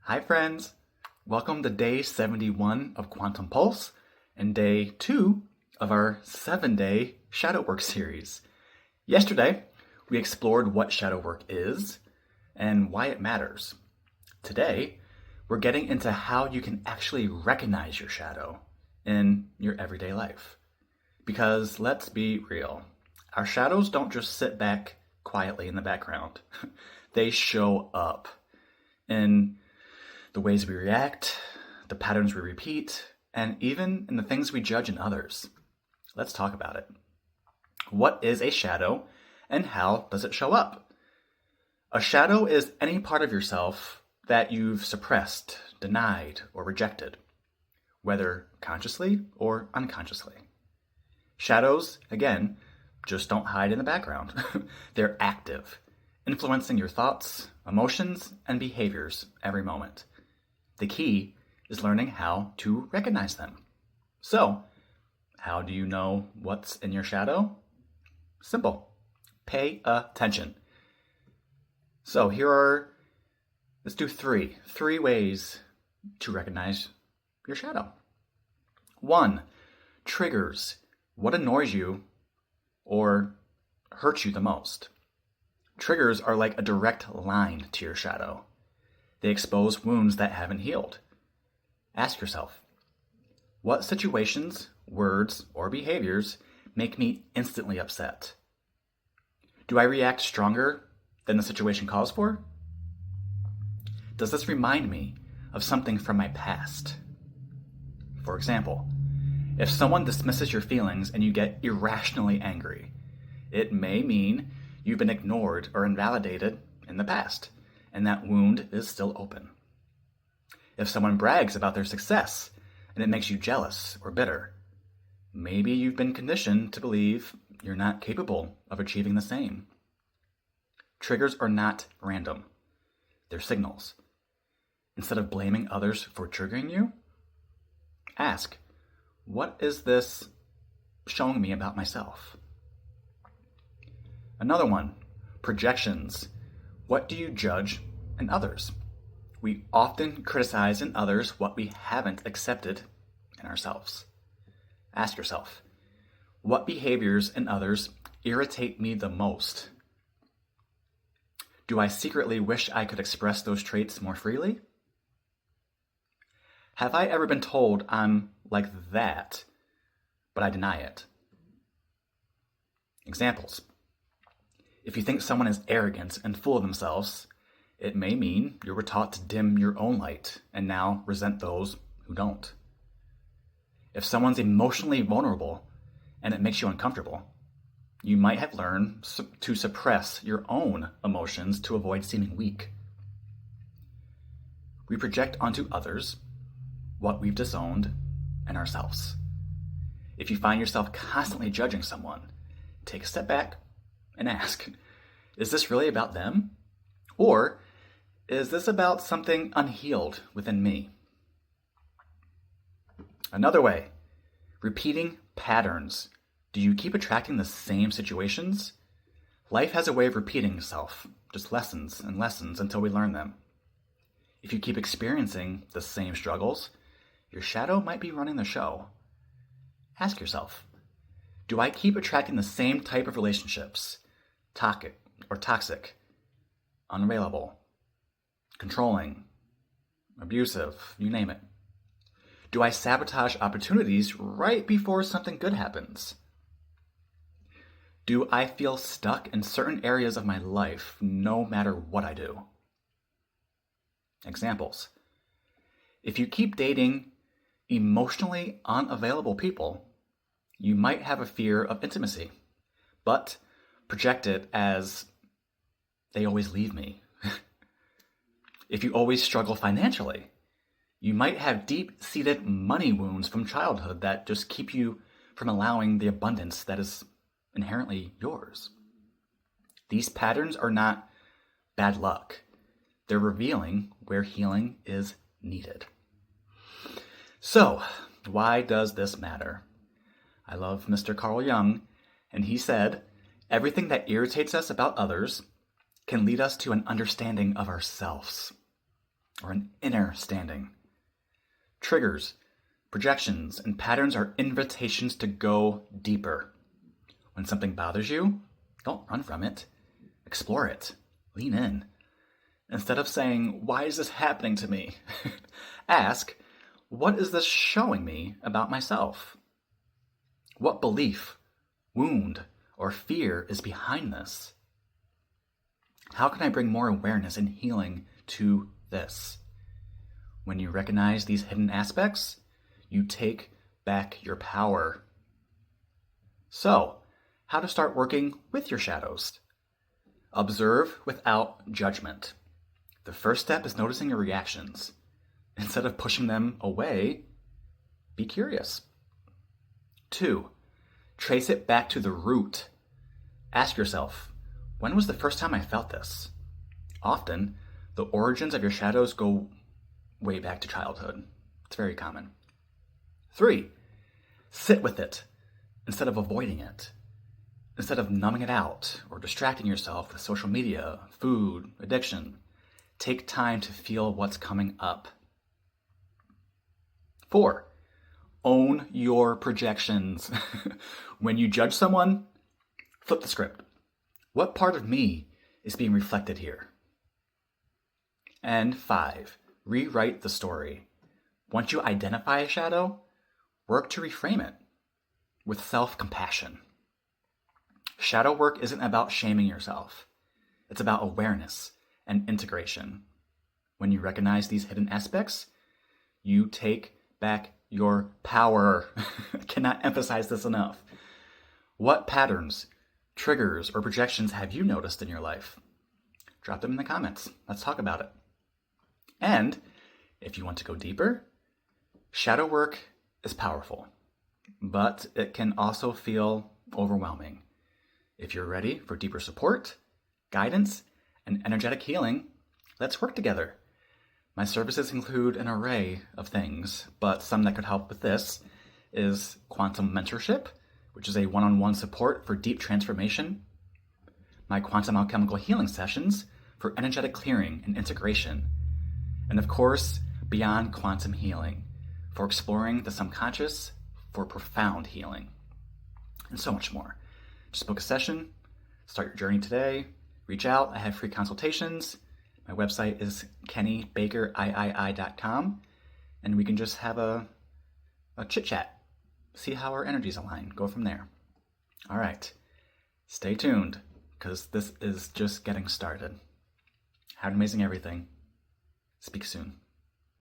Hi friends, welcome to day 71 of Quantum Pulse and day 2 of our 7-day shadow work series. Yesterday, we explored what shadow work is and why it matters. Today, we're getting into how you can actually recognize your shadow in your everyday life. Because let's be real, our shadows don't just sit back quietly in the background. They show up in the ways we react, the patterns we repeat, and even in the things we judge in others. Let's talk about it. What is a shadow and how does it show up? A shadow is any part of yourself that you've suppressed, denied, or rejected, whether consciously or unconsciously. Shadows, again, just don't hide in the background. They're active, influencing your thoughts, emotions, and behaviors every moment. The key is learning how to recognize them. So, how do you know what's in your shadow? Simple. Pay attention. So let's do three ways to recognize your shadow. 1, triggers. What annoys you or hurts you the most? Triggers are like a direct line to your shadow. They expose wounds that haven't healed. Ask yourself, what situations, words, or behaviors make me instantly upset? Do I react stronger than the situation calls for? Does this remind me of something from my past? For example, if someone dismisses your feelings and you get irrationally angry, it may mean you've been ignored or invalidated in the past, and that wound is still open. If someone brags about their success and it makes you jealous or bitter, maybe you've been conditioned to believe you're not capable of achieving the same. Triggers are not random. They're signals. Instead of blaming others for triggering you, ask, what is this showing me about myself? Another one, projections. What do you judge in others? We often criticize in others what we haven't accepted in ourselves. Ask yourself, what behaviors in others irritate me the most? Do I secretly wish I could express those traits more freely? Have I ever been told I'm like that, but I deny it? Examples. If you think someone is arrogant and full of themselves, it may mean you were taught to dim your own light and now resent those who don't. If someone's emotionally vulnerable and it makes you uncomfortable, you might have learned to suppress your own emotions to avoid seeming weak. We project onto others what we've disowned in ourselves. If you find yourself constantly judging someone, take a step back and ask, is this really about them? Or is this about something unhealed within me? Another way, repeating patterns. Do you keep attracting the same situations? Life has a way of repeating itself, just lessons and lessons until we learn them. If you keep experiencing the same struggles, your shadow might be running the show. Ask yourself, do I keep attracting the same type of relationships? Toxic, unavailable, controlling, abusive, you name it. Do I sabotage opportunities right before something good happens? Do I feel stuck in certain areas of my life no matter what I do? Examples. If you keep dating emotionally unavailable people, you might have a fear of intimacy, but project it as they always leave me. If you always struggle financially, you might have deep-seated money wounds from childhood that just keep you from allowing the abundance that is inherently yours. These patterns are not bad luck. They're revealing where healing is needed. So, why does this matter? I love Mr. Carl Jung, and he said, everything that irritates us about others can lead us to an understanding of ourselves. or an inner standing. Triggers, projections, and patterns are invitations to go deeper. When something bothers you, don't run from it. Explore it. Lean in. Instead of saying, "Why is this happening to me?" ask, "What is this showing me about myself? What belief, wound, or fear is behind this? How can I bring more awareness and healing to this?" When you recognize these hidden aspects, you take back your power. So, how to start working with your shadows? Observe without judgment. The first step is noticing your reactions. Instead of pushing them away, be curious. 2, trace it back to the root. Ask yourself, when was the first time I felt this? Often, the origins of your shadows go way back to childhood. It's very common. 3, sit with it instead of avoiding it. Instead of numbing it out or distracting yourself with social media, food, addiction, take time to feel what's coming up. 4, own your projections. When you judge someone, flip the script. What part of me is being reflected here? And 5, rewrite the story. Once you identify a shadow, work to reframe it with self-compassion. Shadow work isn't about shaming yourself. It's about awareness and integration. When you recognize these hidden aspects, you take back your power. I cannot emphasize this enough. What patterns, triggers, or projections have you noticed in your life? Drop them in the comments. Let's talk about it. And if you want to go deeper, shadow work is powerful, but it can also feel overwhelming. If you're ready for deeper support, guidance, and energetic healing, let's work together. My services include an array of things, but some that could help with this is quantum mentorship, which is a one-on-one support for deep transformation, my quantum alchemical healing sessions for energetic clearing and integration, and of course, beyond quantum healing for exploring the subconscious for profound healing, and so much more. Just book a session, start your journey today, reach out. I have free consultations. My website is KennyBakerIII.com, and we can just have a chit-chat, see how our energies align, go from there. All right, stay tuned, because this is just getting started. Have an amazing everything. Speak soon.